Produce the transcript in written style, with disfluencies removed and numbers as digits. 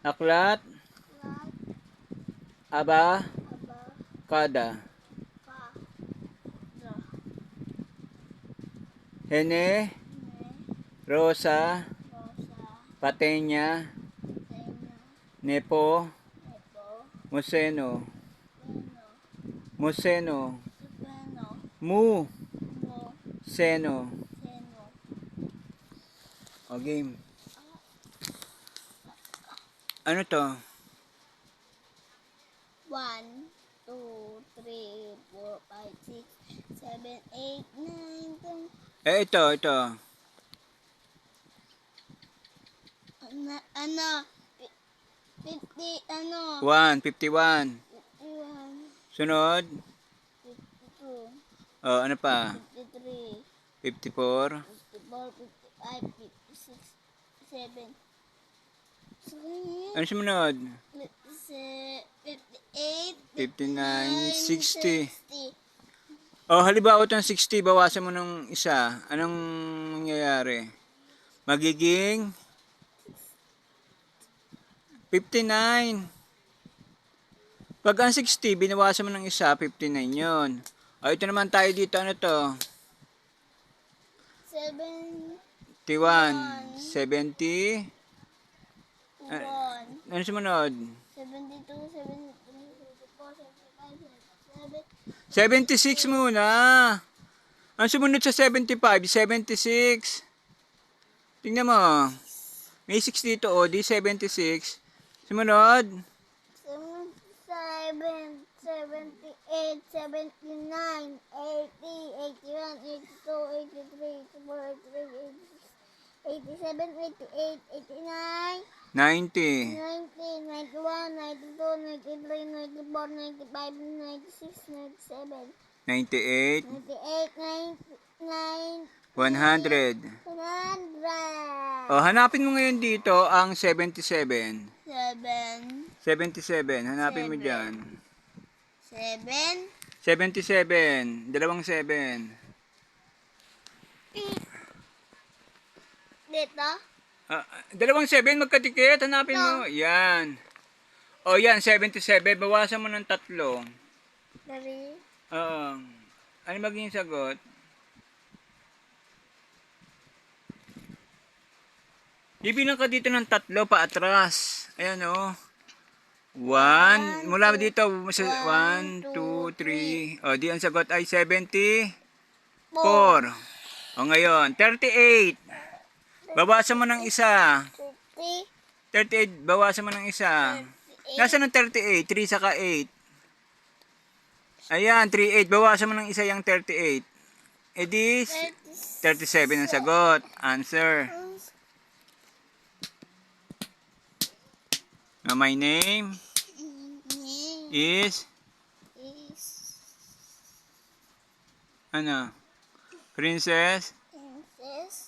Aklat, Lat, aba, aba, kada. ka, da, Hene, ne, rosa, rosa, patenya, tenya, nepo, nepo, museno, peno, museno, supeno, mu, mo, seno. seno. O game. Ano to? 1, 2, 3, 4, 5, 6, 7, 8, 9, 10. Ito. Ano? 50, ano? 51. 51, Sunod. 52, Ano pa? 53, 54. 54, 55, 56, 57. So, Ano sumunod? 58, 59, 59, 60. 60. Halimbawa itong 60, bawasan mo ng isa. Anong mangyayari? Magiging 59. Pag ang 60, binawasan mo ng isa, 59 yun. Ito naman tayo dito, ano to? 51, 71, 70. 1, Ano sumunod? 72, 73, 74, 75, 77, 76 muna. Ang sumunod sa 75, 76. Tingnan mo. May 6 dito, di 76. Sumunod. 77, 78, 79, 80, 81, 82, 83, 84, 85, 86, 87, 88, 89, 90. 90, 91, 92, 93, 94, 95, 96, 97, 98. 98, 99, 100. 100. Hanapin mo ngayon dito ang 77. 7, 77. Hanapin mo 7, dyan. 7, 77. Dalawang 7. dito, Dalawang 7 magkadikit. Hanapin ito, mo. Yan. Yan. 77. Bawasan mo ng 3. 3, Oo. Ano magiging sagot? Ibilang ka dito ng 3 paatras. Ayan o. 1. Mula dito. 1, 2, 3. Di ang sagot ay 74. 4, Ngayon. 38. Bawasan mo ng isa. 50, 38. Bawasan mo ng isa. 38, Nasaan ang 38? 3 saka 8. Ayan. 38. Bawasan mo ng isa yung 38. Di 37 ang sagot. Answer. My name is is ano? Princess Princess